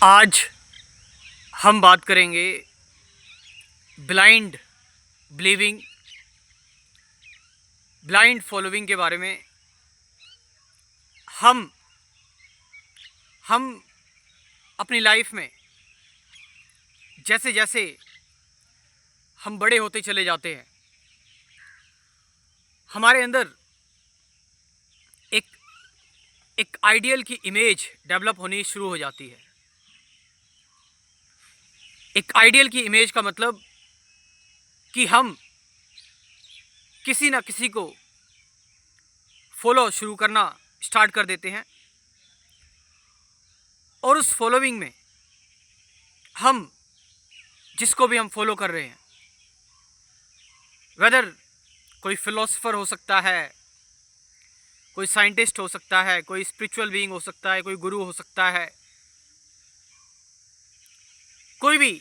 आज हम बात करेंगे ब्लाइंड बिलीविंग, ब्लाइंड फॉलोइंग के बारे में। हम हम अपनी लाइफ में जैसे जैसे हम बड़े होते चले जाते हैं, हमारे अंदर एक एक आइडियल की इमेज डेवलप होनी शुरू हो जाती है। एक आइडियल की इमेज का मतलब कि हम किसी ना किसी को फॉलो शुरू करना स्टार्ट कर देते हैं और उस फॉलोइंग में हम जिसको भी हम फॉलो कर रहे हैं, वेदर कोई फिलोसोफर हो सकता है, कोई साइंटिस्ट हो सकता है, कोई स्पिरिचुअल बीइंग हो सकता है, कोई गुरु हो सकता है, कोई भी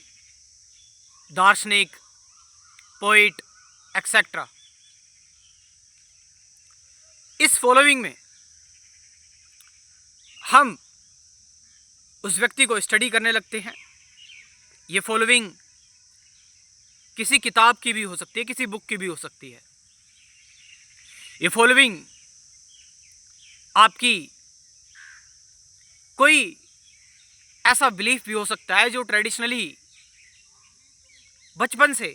दार्शनिक, पोइट एक्सेट्रा। इस फॉलोइंग में हम उस व्यक्ति को स्टडी करने लगते हैं। ये फॉलोइंग किसी किताब की भी हो सकती है, किसी बुक की भी हो सकती है। ये फॉलोइंग आपकी कोई ऐसा बिलीफ भी हो सकता है जो ट्रेडिशनली बचपन से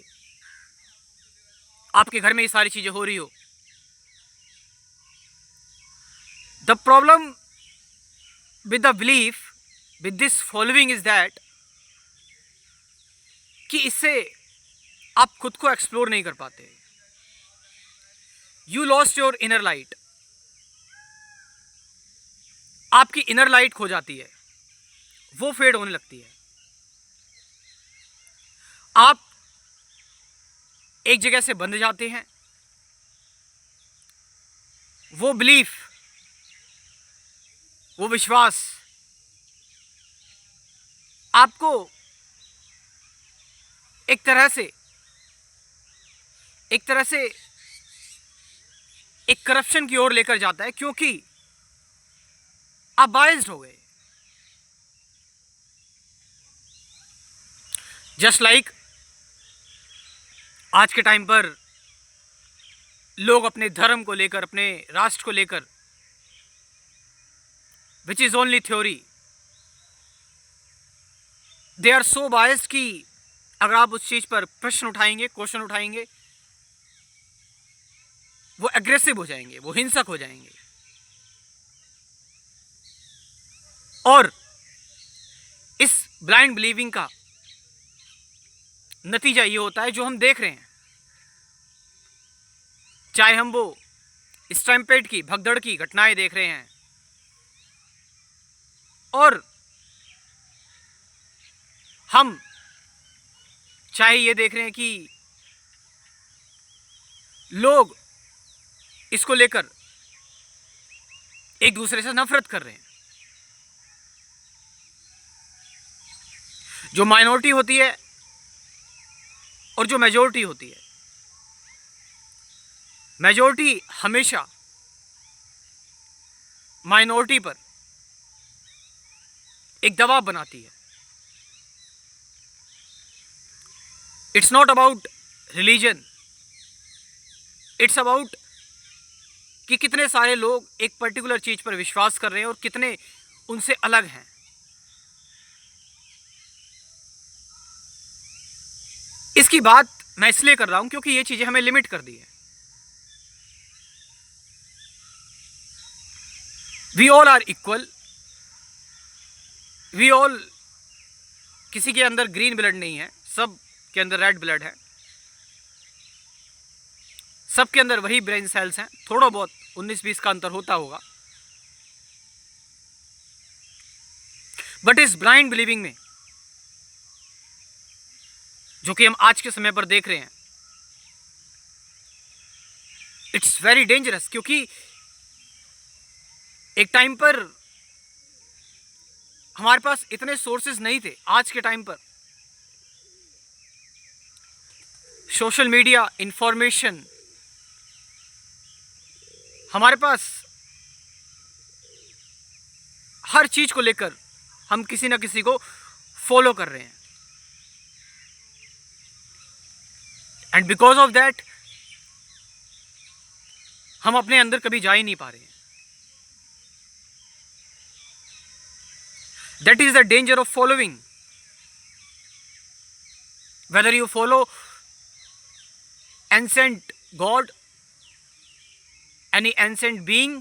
आपके घर में ये सारी चीजें हो रही हो। The problem with the belief with this following is that कि इससे आप खुद को एक्सप्लोर नहीं कर पाते। You lost your inner light. आपकी इनर लाइट खो जाती है, वो फेड होने लगती है। आप एक जगह से बंध जाते हैं। वो बिलीफ, वो विश्वास आपको एक तरह से एक करप्शन की ओर लेकर जाता है, क्योंकि आप बायस्ड हो गए। जस्ट लाइक आज के टाइम पर लोग अपने धर्म को लेकर, अपने राष्ट्र को लेकर, which is only theory, they are so biased कि अगर आप उस चीज पर प्रश्न उठाएंगे, क्वेश्चन उठाएंगे, वो एग्रेसिव हो जाएंगे, वो हिंसक हो जाएंगे। और इस ब्लाइंड बिलीविंग का नतीजा ये होता है जो हम देख रहे हैं। चाहे हम वो स्टैम्पेड की, भगदड़ की घटनाएं देख रहे हैं, और हम चाहे ये देख रहे हैं कि लोग इसको लेकर एक दूसरे से नफरत कर रहे हैं। जो माइनॉरिटी होती है और जो मेजॉरिटी होती है, मेजॉरिटी हमेशा माइनॉरिटी पर एक दबाव बनाती है। It's not about religion, it's about कि कितने सारे लोग एक पर्टिकुलर चीज पर विश्वास कर रहे हैं और कितने उनसे अलग हैं। इसकी बात मैं इसलिए कर रहा हूं क्योंकि ये चीजें हमें लिमिट कर दी है। We all are equal, we all, किसी के अंदर ग्रीन ब्लड नहीं है, सब के अंदर रेड ब्लड है। सबके अंदर वही ब्रेन सेल्स हैं, थोड़ा बहुत 19-20 का अंतर होता होगा। बट इस ब्लाइंड बिलीविंग में, जो कि हम आज के समय पर देख रहे हैं, इट्स वेरी डेंजरस। क्योंकि एक टाइम पर हमारे पास इतने सोर्सेज नहीं थे। आज के टाइम पर सोशल मीडिया, इंफॉर्मेशन, हमारे पास हर चीज को लेकर हम किसी ना किसी को फॉलो कर रहे हैं, एंड बिकॉज ऑफ दैट हम अपने अंदर कभी जा ही नहीं पा रहे हैं। That is the danger of following. Whether you follow ancient God, any ancient being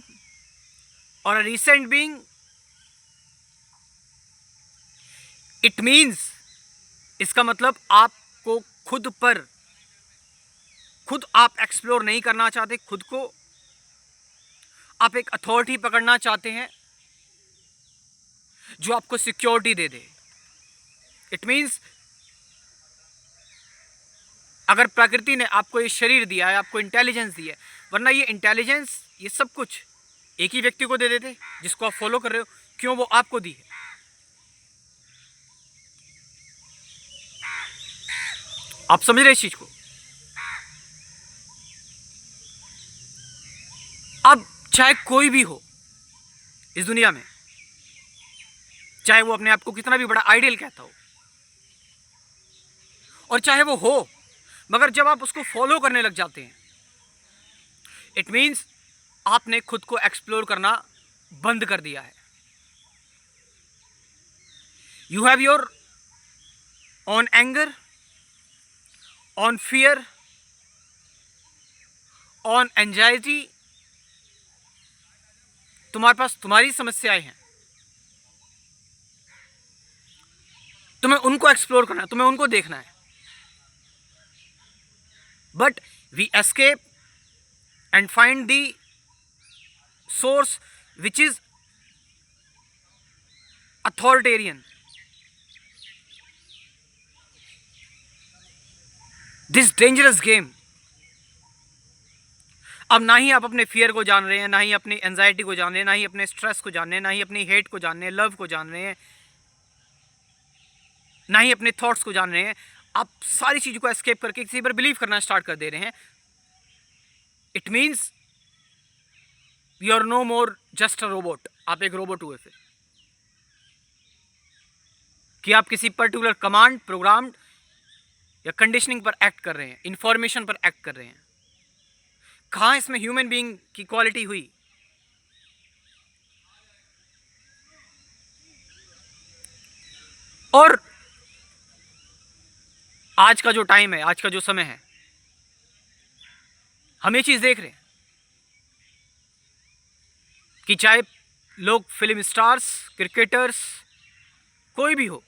or a recent being, it means, इसका मतलब आपको खुद आप एक्सप्लोर नहीं करना चाहते खुद को, आप एक अथॉरिटी पकड़ना चाहते हैं जो आपको security they they. It means अगर प्रकृति ने आपको ये शरीर दिया है, आपको इंटेलिजेंस दी है, वरना ये इंटेलिजेंस ये सब कुछ एक ही व्यक्ति को दे देते जिसको आप फॉलो कर रहे हो, क्यों वो आपको दी है? आप समझ रहे इस चीज को? अब चाहे कोई भी हो इस दुनिया में, चाहे वो अपने आप को कितना भी बड़ा आइडियल कहता हो, और चाहे वो हो, मगर जब आप उसको फॉलो करने लग जाते हैं, इट मीन्स आपने खुद को एक्सप्लोर करना बंद कर दिया है। You have your on anger, on fear, on anxiety. तुम्हारे पास तुम्हारी समस्याएं हैं, तुम्हें उनको एक्सप्लोर करना है, तुम्हें उनको देखना है। But we escape and find the source which is authoritarian. This dangerous game. अब ना ही आप अपने फियर को जान रहे हैं, ना ही अपनी एंजाइटी को जान रहे हैं, ना ही अपने स्ट्रेस को जान रहे हैं, ना ही अपनी हेट को जान रहे हैं, लव को जान रहे हैं, ना ही अपने थॉट्स को जान रहे हैं। आप सारी चीजों को एस्केप करके किसी पर बिलीव करना स्टार्ट कर दे रहे हैं। It means you are no more just a robot. आप एक रोबोट हुए फिर, कि आप किसी पर्टिकुलर कमांड, प्रोग्राम या कंडीशनिंग पर एक्ट कर रहे हैं, इंफॉर्मेशन पर एक्ट कर रहे हैं। कहां इसमें ह्यूमन बीइंग की क्वालिटी हुई? और आज का जो टाइम है, आज का जो समय है, हम ये चीज देख रहे हैं कि चाहे लोग फिल्म स्टार्स, क्रिकेटर्स, कोई भी हो,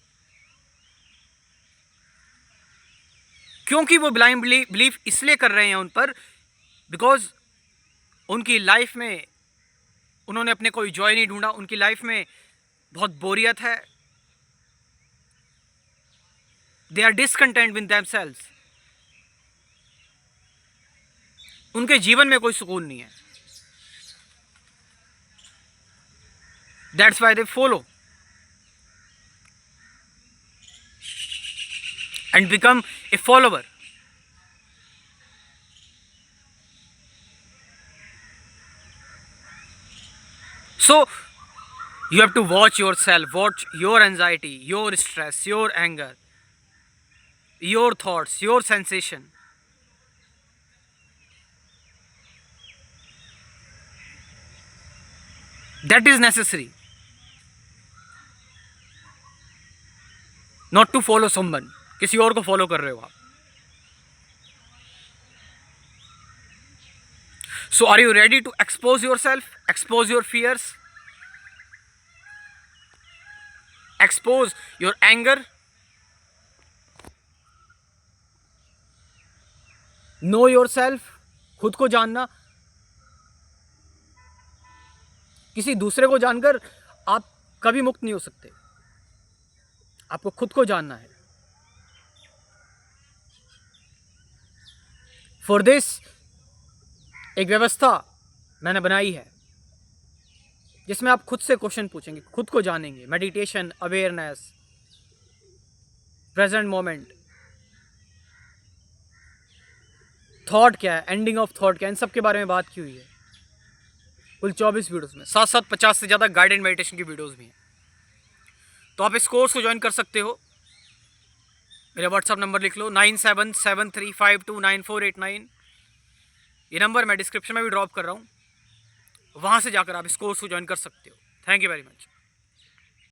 क्योंकि वो ब्लाइंड बिलीफ इसलिए कर रहे हैं उन पर, बिकॉज उनकी लाइफ में उन्होंने अपने कोई जॉय नहीं ढूंढा, उनकी लाइफ में बहुत बोरियत है, they are discontent with themselves. उनके जीवन में कोई सुकून नहीं है। That's why they follow and become a follower. So you have to watch yourself, watch your anxiety, your stress, your anger, your thoughts, your sensation. That is necessary, not to follow someone. किसी और को follow कर रहे हो आप। So are you ready to expose yourself, expose your fears, expose your anger, know yourself, खुद को जानना। किसी दूसरे को जानकर आप कभी मुक्त नहीं हो सकते। आपको खुद को जानना है। फॉर दिस एक व्यवस्था मैंने बनाई है जिसमें आप खुद से क्वेश्चन पूछेंगे, खुद को जानेंगे। Meditation, awareness, present moment, thought क्या है, एंडिंग ऑफ थॉट क्या है, इन सब के बारे में बात की हुई है कुल 24 वीडियोस में। साथ साथ 50 से ज़्यादा गाइडेड मेडिटेशन की वीडियोस भी हैं। तो आप इस कोर्स को ज्वाइन कर सकते हो। मेरा व्हाट्सअप नंबर लिख लो 9773529489। ये नंबर मैं डिस्क्रिप्शन में भी ड्रॉप कर रहा हूँ, वहाँ से जाकर आप इस कोर्स को ज्वाइन कर सकते हो। Thank you very much.